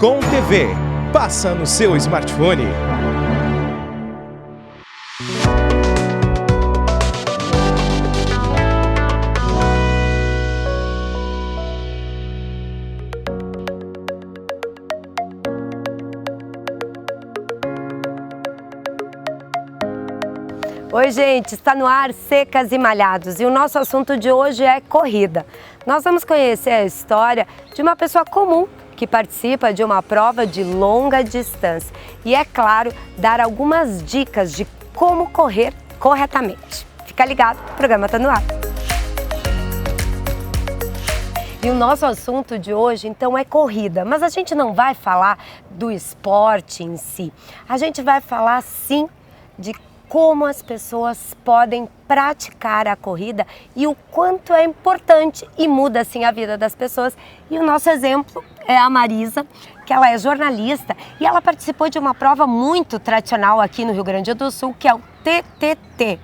Com TV, passa no seu smartphone. Oi, gente, está no ar Secas e Malhados e o nosso assunto de hoje é corrida. Nós vamos conhecer a história de uma pessoa comum que participa de uma prova de longa distância e, é claro, dar algumas dicas de como correr corretamente. Fica ligado, o programa está no ar. E o nosso assunto de hoje, então, é corrida, mas a gente não vai falar do esporte em si. A gente vai falar, sim, de como as pessoas podem praticar a corrida e o quanto é importante e muda assim a vida das pessoas. E o nosso exemplo é a Marisa, que ela é jornalista e ela participou de uma prova muito tradicional aqui no Rio Grande do Sul, que é o TTT.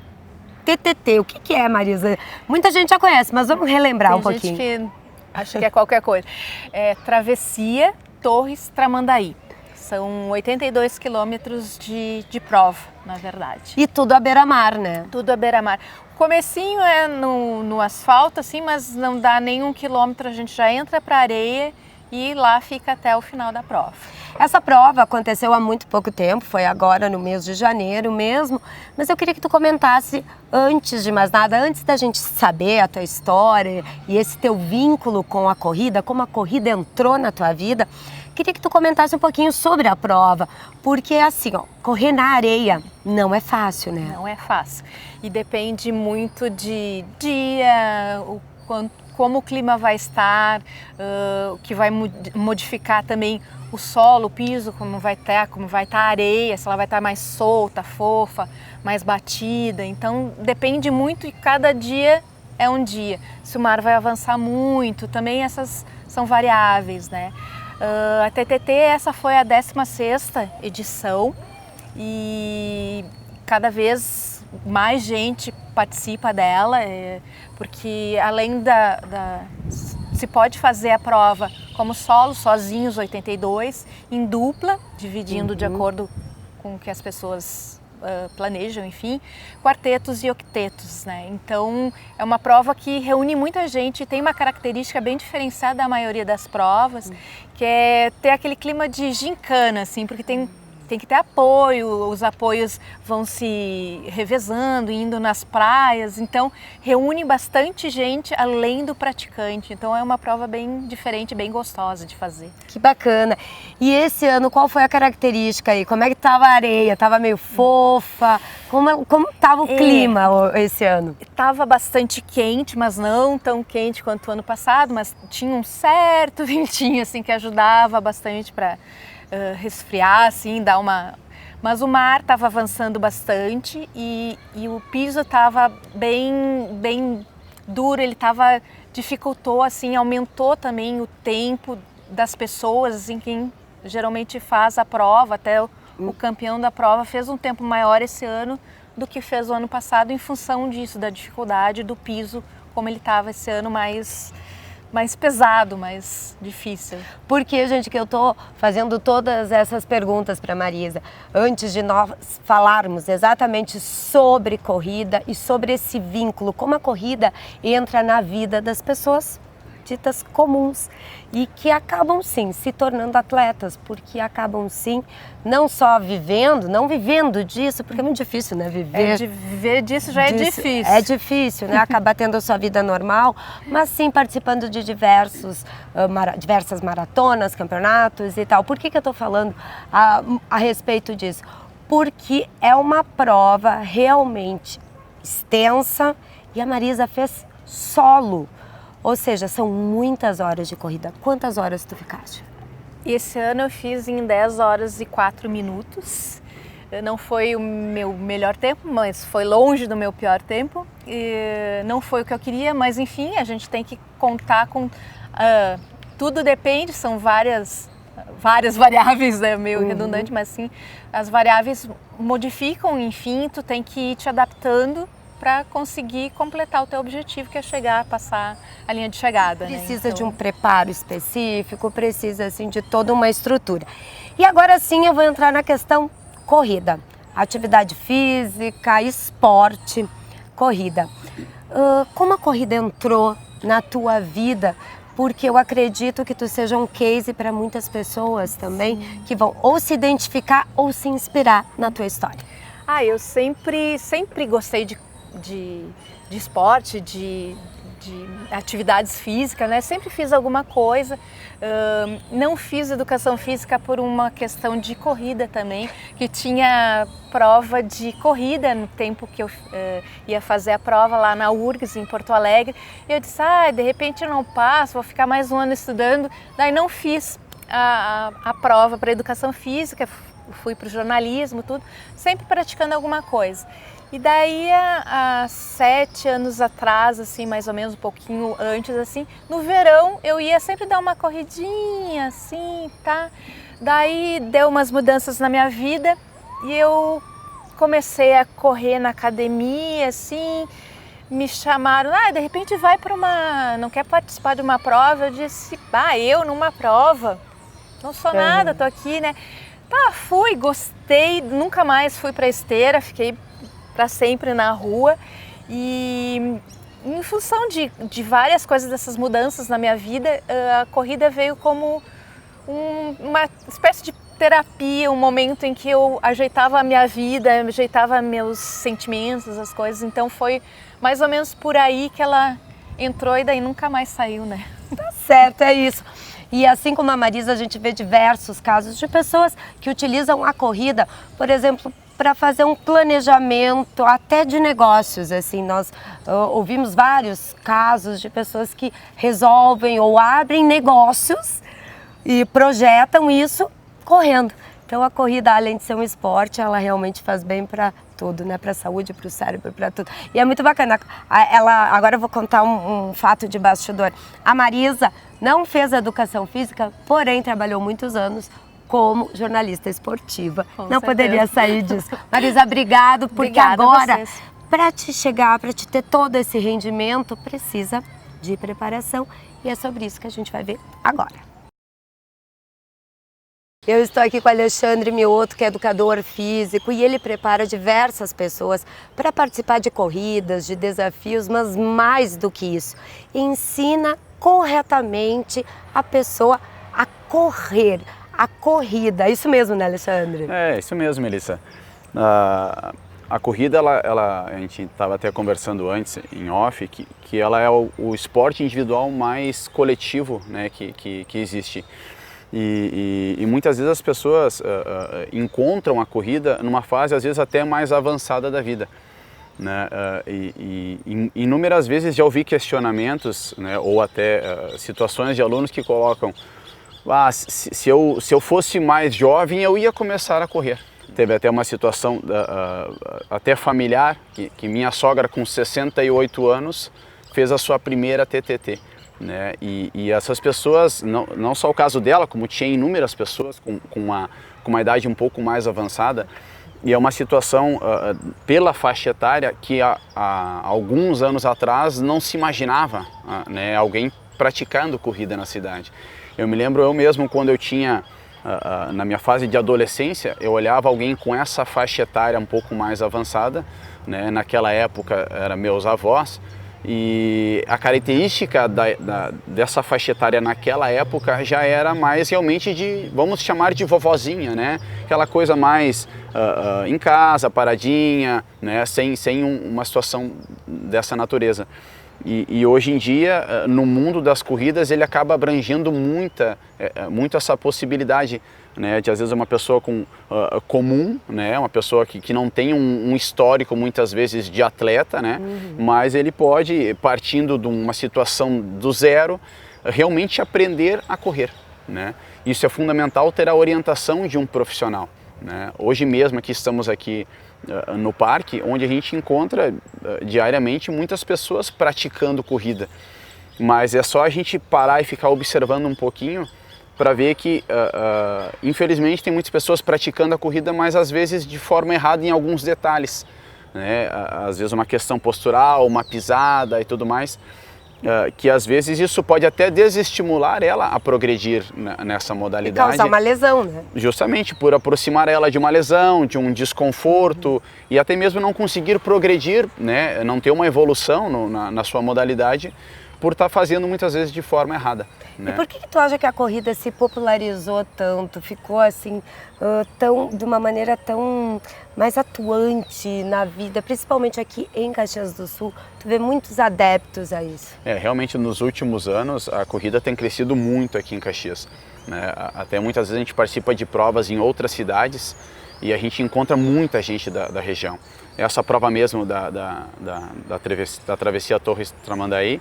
TTT, o que é, Marisa? Muita gente já conhece, mas vamos relembrar um pouquinho. Tem gente que acha que é qualquer coisa. É Travessia Torres Tramandaí. São 82 quilômetros de prova, na verdade. E tudo à beira-mar, né? Tudo à beira-mar. O comecinho é no asfalto, assim, mas não dá nem 1 quilômetro, a gente já entra para a areia e lá fica até o final da prova. Essa prova aconteceu há muito pouco tempo, foi agora no mês de janeiro mesmo, mas eu queria que tu comentasse, antes de mais nada, antes da gente saber a tua história e esse teu vínculo com a corrida, como a corrida entrou na tua vida, queria que tu comentasse um pouquinho sobre a prova, porque assim, ó, correr na areia não é fácil, né? Não é fácil e depende muito de dia, como o clima vai estar, o que vai modificar também o solo, o piso, como vai estar a areia, se ela vai estar mais solta, fofa, mais batida. Então depende muito e cada dia é um dia. Se o mar vai avançar muito, também essas são variáveis, né? A TTT, essa foi a 16ª edição e cada vez mais gente participa dela, porque além se pode fazer a prova como solo, sozinhos 82, em dupla, dividindo de acordo com o que as pessoas planejam, enfim, quartetos e octetos, né? Então é uma prova que reúne muita gente e tem uma característica bem diferenciada da maioria das provas, que é ter aquele clima de gincana, assim, porque tem que ter apoio, os apoios vão se revezando, indo nas praias, então reúne bastante gente além do praticante, então é uma prova bem diferente, bem gostosa de fazer. Que bacana! E esse ano, qual foi a característica aí? Como é que estava a areia? Estava meio fofa? Como estava o clima esse ano? Estava bastante quente, mas não tão quente quanto o ano passado, mas tinha um certo ventinho assim que ajudava bastante para resfriar, assim, dar uma... Mas o mar estava avançando bastante e o piso estava bem duro, ele dificultou, assim, aumentou também o tempo das pessoas, assim, quem geralmente faz a prova, até o campeão da prova fez um tempo maior esse ano do que fez o ano passado em função disso, da dificuldade do piso, como ele estava esse ano mais pesado, mais difícil. Por que, gente, que eu tô fazendo todas essas perguntas para Marisa? Antes de nós falarmos exatamente sobre corrida e sobre esse vínculo, como a corrida entra na vida das pessoas ditas comuns e que acabam sim se tornando atletas, porque acabam sim não só não vivendo disso, porque é muito difícil, né, viver disso já é difícil. É difícil, né, acabar tendo a sua vida normal, mas sim participando de diversas maratonas, campeonatos e tal. Por que eu tô falando a respeito disso? Porque é uma prova realmente extensa e a Marisa fez solo. Ou seja, são muitas horas de corrida. Quantas horas tu ficaste? Esse ano eu fiz em 10 horas e 4 minutos. Não foi o meu melhor tempo, mas foi longe do meu pior tempo. Não foi o que eu queria, mas enfim, a gente tem que contar com... tudo depende, são várias variáveis, né? Meio redundante, mas sim, as variáveis modificam, enfim, tu tem que ir te adaptando para conseguir completar o teu objetivo, que é chegar, passar a linha de chegada. Precisa né? de um preparo específico, precisa assim de toda uma estrutura. E agora sim eu vou entrar na questão corrida, atividade física, esporte, corrida. Como a corrida entrou na tua vida? Porque eu acredito que tu seja um case para muitas pessoas também, que vão ou se identificar ou se inspirar na tua história. Eu sempre gostei de esporte, de atividades físicas, né? Sempre fiz alguma coisa. Não fiz educação física por uma questão de corrida também, que tinha prova de corrida no tempo que eu ia fazer a prova lá na URGS, em Porto Alegre. E eu disse, de repente eu não passo, vou ficar mais um ano estudando. Daí não fiz a prova para educação física, fui para o jornalismo, tudo, sempre praticando alguma coisa. E daí, há 7 anos atrás, assim, mais ou menos um pouquinho antes, assim, no verão eu ia sempre dar uma corridinha, assim, tá? Daí deu umas mudanças na minha vida e eu comecei a correr na academia, assim, me chamaram, de repente vai para não quer participar de uma prova? Eu disse, eu numa prova? Não sou nada, tô aqui, né? Fui, gostei, nunca mais fui para esteira, fiquei para sempre na rua e em função de várias coisas, dessas mudanças na minha vida, a corrida veio como uma espécie de terapia, um momento em que eu ajeitava a minha vida, ajeitava meus sentimentos, as coisas, então foi mais ou menos por aí que ela entrou e daí nunca mais saiu, né? Tá certo, é isso. E assim como a Marisa, a gente vê diversos casos de pessoas que utilizam a corrida, por exemplo, para fazer um planejamento até de negócios. Assim, nós ouvimos vários casos de pessoas que resolvem ou abrem negócios e projetam isso correndo. Então a corrida, além de ser um esporte, ela realmente faz bem para tudo, né? Para a saúde, para o cérebro, para tudo. E é muito bacana. Agora eu vou contar um fato de bastidor. A Marisa não fez educação física, porém trabalhou muitos anos como jornalista esportiva. Com não certeza. Poderia sair disso. Marisa, obrigado, porque Obrigada agora, para te chegar, para te ter todo esse rendimento, precisa de preparação. E é sobre isso que a gente vai ver agora. Eu estou aqui com o Alexandre Mioto, que é educador físico, e ele prepara diversas pessoas para participar de corridas, de desafios, mas mais do que isso, ensina corretamente a pessoa a correr, a corrida. Isso mesmo, né, Alexandre? É, isso mesmo, Melissa. A corrida, a gente estava até conversando antes, em off, que ela é o esporte individual mais coletivo, né, que existe. E muitas vezes as pessoas encontram a corrida numa fase, às vezes, até mais avançada da vida. Né? Inúmeras vezes já ouvi questionamentos, né, ou até situações de alunos que colocam: se eu fosse mais jovem, eu ia começar a correr. Teve até uma situação até familiar, que minha sogra, com 68 anos, fez a sua primeira TTT. Né? E essas pessoas, não só o caso dela, como tinha inúmeras pessoas com uma idade um pouco mais avançada, e é uma situação pela faixa etária que há alguns anos atrás não se imaginava, né, alguém praticando corrida na cidade. Eu me lembro eu mesmo, quando eu tinha, na minha fase de adolescência, eu olhava alguém com essa faixa etária um pouco mais avançada, né, naquela época eram meus avós. E a característica dessa faixa etária naquela época já era mais realmente vamos chamar de vovozinha, né? Aquela coisa mais em casa, paradinha, né? Sem uma situação dessa natureza. E hoje em dia, no mundo das corridas, ele acaba abrangendo muito essa possibilidade, né, de às vezes uma pessoa comum, né, uma pessoa que não tem um histórico muitas vezes de atleta, né, mas ele pode, partindo de uma situação do zero, realmente aprender a correr, né. Isso é fundamental, ter a orientação de um profissional, né. Hoje mesmo estamos aqui no parque, onde a gente encontra diariamente muitas pessoas praticando corrida, mas é só a gente parar e ficar observando um pouquinho para ver que, infelizmente, tem muitas pessoas praticando a corrida, mas às vezes de forma errada em alguns detalhes, né? Às vezes uma questão postural, uma pisada e tudo mais, que às vezes isso pode até desestimular ela a progredir nessa modalidade. E causar uma lesão, né? Justamente por aproximar ela de uma lesão, de um desconforto e até mesmo não conseguir progredir, né? Não ter uma evolução na sua modalidade por estar fazendo muitas vezes de forma errada. Né? E por que tu acha que a corrida se popularizou tanto, ficou assim, de uma maneira tão mais atuante na vida, principalmente aqui em Caxias do Sul? Tu vê muitos adeptos a isso. Realmente nos últimos anos a corrida tem crescido muito aqui em Caxias. Né? Até muitas vezes a gente participa de provas em outras cidades e a gente encontra muita gente da região. Essa prova mesmo da Travessia Torres Tramandaí,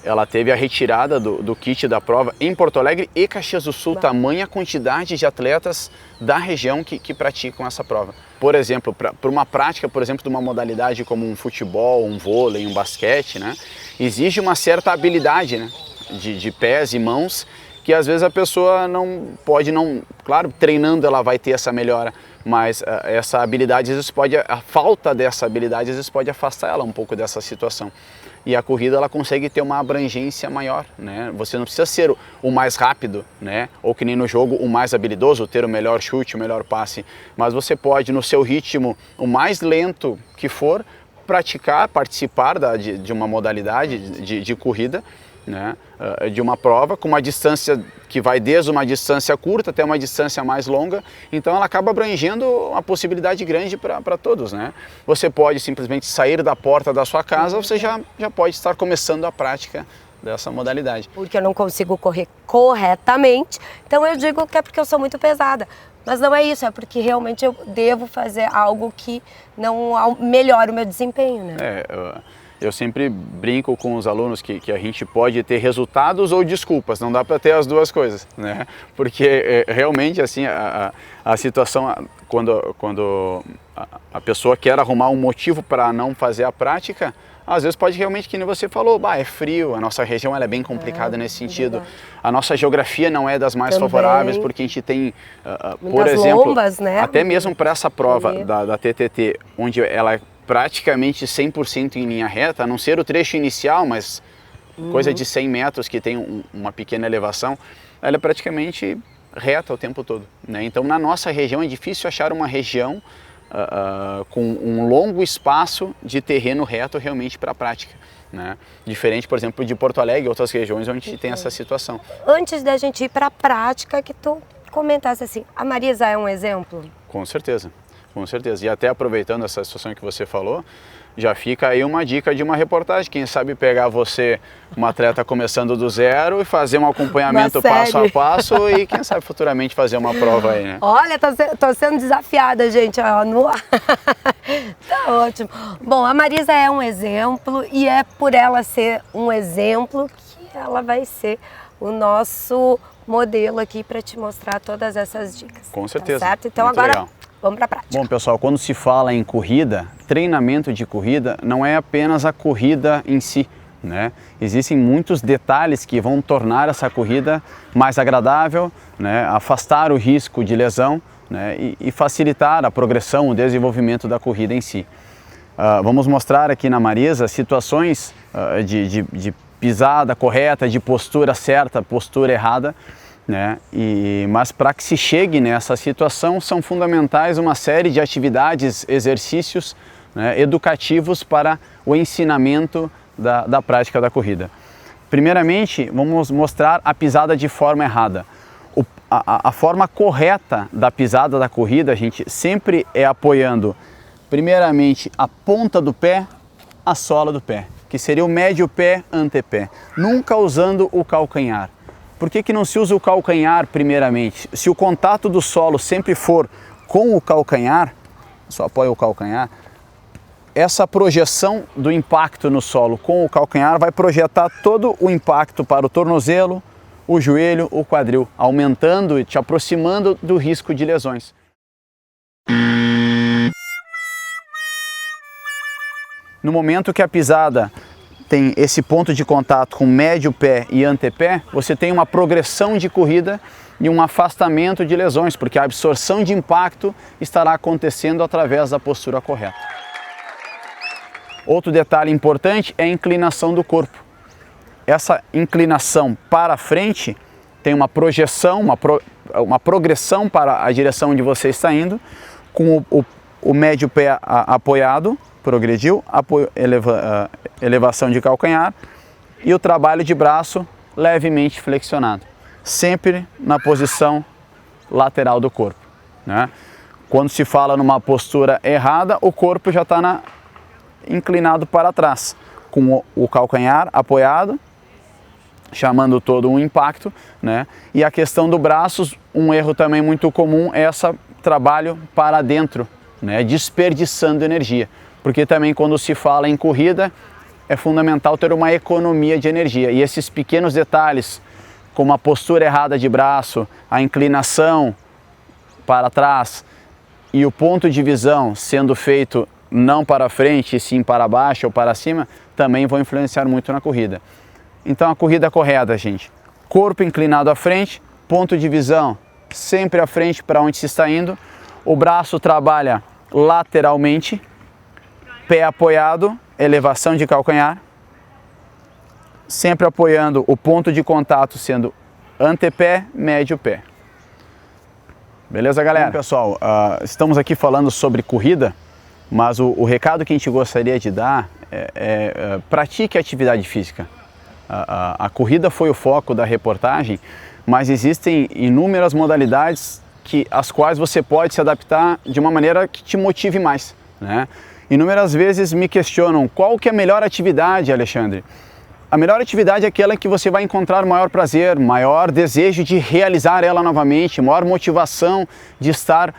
ela teve a retirada do kit da prova em Porto Alegre e Caxias do Sul, tamanha quantidade de atletas da região que praticam essa prova. Por exemplo, para uma prática, por exemplo, de uma modalidade como um futebol, um vôlei, um basquete, né, exige uma certa habilidade, né, de pés e mãos, que às vezes a pessoa claro, treinando ela vai ter essa melhora, mas essa habilidade, às vezes a falta dessa habilidade, às vezes pode afastar ela um pouco dessa situação. E a corrida ela consegue ter uma abrangência maior, né? Você não precisa ser o mais rápido, né? Ou que nem no jogo o mais habilidoso, ter o melhor chute, o melhor passe, mas você pode no seu ritmo, o mais lento que for, participar de uma modalidade de corrida, né? De uma prova com uma distância que vai desde uma distância curta até uma distância mais longa, então ela acaba abrangendo uma possibilidade grande para todos, né? Você pode simplesmente sair da porta da sua casa, você já pode estar começando a prática dessa modalidade. Porque eu não consigo correr corretamente, então eu digo que é porque eu sou muito pesada. Mas não é isso, é porque realmente eu devo fazer algo que não melhore o meu desempenho, né? Eu sempre brinco com os alunos que a gente pode ter resultados ou desculpas, não dá para ter as duas coisas, né? Porque realmente assim a situação, quando a pessoa quer arrumar um motivo para não fazer a prática, às vezes pode realmente, que nem você falou, é frio, a nossa região ela é bem complicada nesse sentido, verdade. A nossa geografia não é das mais favoráveis, porque a gente tem, por exemplo, lombas, né? Até mesmo para essa prova da TTT, onde ela é praticamente 100% em linha reta, a não ser o trecho inicial, mas coisa de 100 metros que tem uma pequena elevação, ela é praticamente reta o tempo todo, né? Então na nossa região é difícil achar uma região com um longo espaço de terreno reto realmente para a prática, né? Diferente, por exemplo, de Porto Alegre e outras regiões onde a gente tem essa situação. Antes da gente ir para a prática, que tu comentasse assim, a Marisa é um exemplo? Com certeza. Com certeza. E até aproveitando essa situação que você falou, já fica aí uma dica de uma reportagem. Quem sabe pegar você, uma atleta começando do zero, e fazer um acompanhamento passo a passo e quem sabe futuramente fazer uma prova aí, né? Olha, tô sendo desafiada, gente. No ar. Tá ótimo. Bom, a Marisa é um exemplo e é por ela ser um exemplo que ela vai ser o nosso modelo aqui para te mostrar todas essas dicas. Com certeza. Tá certo? Então muito agora... legal. Vamos para a prática. Bom, pessoal, quando se fala em corrida, treinamento de corrida não é apenas a corrida em si, né? Existem muitos detalhes que vão tornar essa corrida mais agradável, né? Afastar o risco de lesão, né? E facilitar a progressão, o desenvolvimento da corrida em si. Vamos mostrar aqui na Marisa situações de pisada correta, de postura certa, postura errada, né? Mas para que se chegue nessa situação são fundamentais uma série de atividades, exercícios, né, educativos para o ensinamento da prática da corrida. Primeiramente, vamos mostrar a pisada de forma errada. A forma correta da pisada da corrida, a gente sempre é apoiando primeiramente a ponta do pé, a sola do pé, que seria o médio pé, antepé, nunca usando o calcanhar. Por que não se usa o calcanhar primeiramente? Se o contato do solo sempre for com o calcanhar, só apoia o calcanhar, essa projeção do impacto no solo com o calcanhar vai projetar todo o impacto para o tornozelo, o joelho, o quadril, aumentando e te aproximando do risco de lesões. No momento que a pisada tem esse ponto de contato com médio pé e antepé, você tem uma progressão de corrida e um afastamento de lesões, porque a absorção de impacto estará acontecendo através da postura correta. Outro detalhe importante é a inclinação do corpo. Essa inclinação para frente tem uma projeção, uma progressão para a direção onde você está indo, com o médio pé apoiado, progrediu, elevação de calcanhar e o trabalho de braço levemente flexionado, sempre na posição lateral do corpo, né? Quando se fala numa postura errada, o corpo já está inclinado para trás, com o calcanhar apoiado, chamando todo um impacto, né? E a questão do braço, um erro também muito comum é esse trabalho para dentro, né? Desperdiçando energia, porque também quando se fala em corrida, é fundamental ter uma economia de energia, e esses pequenos detalhes, como a postura errada de braço, a inclinação para trás e o ponto de visão sendo feito não para frente, sim para baixo ou para cima, também vão influenciar muito na corrida. Então a corrida correta, gente, corpo inclinado à frente, ponto de visão sempre à frente para onde se está indo, o braço trabalha lateralmente, pé apoiado, elevação de calcanhar, sempre apoiando o ponto de contato sendo antepé, médio pé. Beleza, galera? Bom, pessoal, estamos aqui falando sobre corrida, mas o recado que a gente gostaria de dar é pratique atividade física. A corrida foi o foco da reportagem, mas existem inúmeras modalidades às quais você pode se adaptar de uma maneira que te motive mais, né? Inúmeras vezes me questionam qual que é a melhor atividade, Alexandre. A melhor atividade é aquela que você vai encontrar maior prazer, maior desejo de realizar ela novamente, maior motivação de estar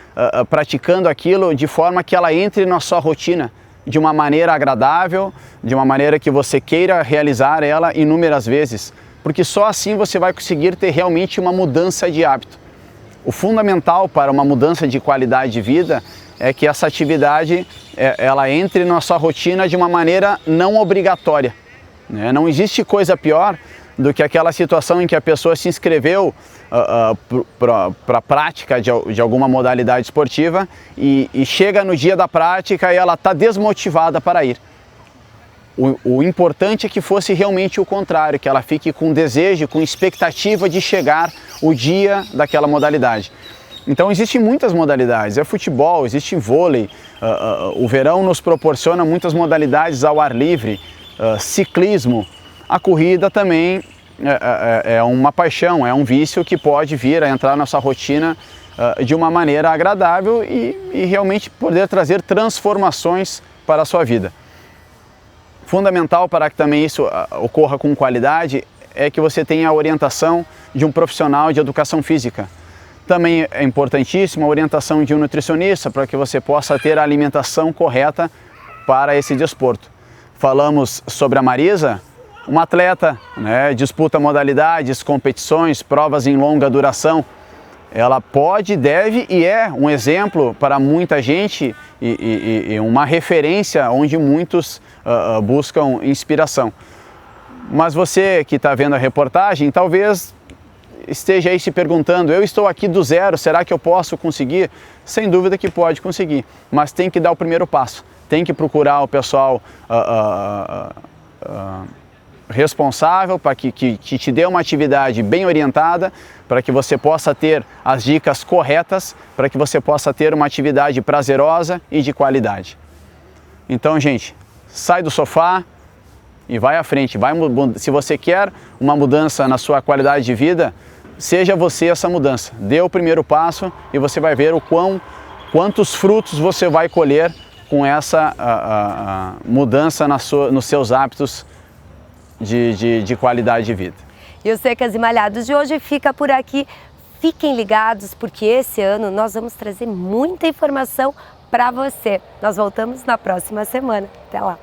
praticando aquilo de forma que ela entre na sua rotina de uma maneira agradável, de uma maneira que você queira realizar ela inúmeras vezes, porque só assim você vai conseguir ter realmente uma mudança de hábito. O fundamental para uma mudança de qualidade de vida é que essa atividade ela entre na sua rotina de uma maneira não obrigatória. Não existe coisa pior do que aquela situação em que a pessoa se inscreveu para a prática de alguma modalidade esportiva e chega no dia da prática e ela está desmotivada para ir. O importante é que fosse realmente o contrário, que ela fique com desejo, com expectativa de chegar o dia daquela modalidade. Então existem muitas modalidades, é futebol, existe vôlei, o verão nos proporciona muitas modalidades ao ar livre, ciclismo, a corrida também é uma paixão, é um vício que pode vir a entrar na sua rotina de uma maneira agradável e realmente poder trazer transformações para a sua vida. Fundamental para que também isso ocorra com qualidade é que você tenha a orientação de um profissional de educação física. Também é importantíssima a orientação de um nutricionista para que você possa ter a alimentação correta para esse desporto. Falamos sobre a Marisa, uma atleta, né, disputa modalidades, competições, provas em longa duração. Ela pode, deve e é um exemplo para muita gente e uma referência onde muitos buscam inspiração. Mas você que está vendo a reportagem, talvez esteja aí se perguntando, eu estou aqui do zero, será que eu posso conseguir? Sem dúvida que pode conseguir, mas tem que dar o primeiro passo. Tem que procurar o pessoal responsável para que te dê uma atividade bem orientada, para que você possa ter as dicas corretas, para que você possa ter uma atividade prazerosa e de qualidade. Então, gente, sai do sofá e vai à frente. Se você quer uma mudança na sua qualidade de vida, seja você essa mudança. Dê o primeiro passo e você vai ver quantos frutos você vai colher com essa mudança nos seus hábitos de qualidade de vida. E o Secas e Malhados de hoje fica por aqui. Fiquem ligados porque esse ano nós vamos trazer muita informação para você. Nós voltamos na próxima semana. Até lá!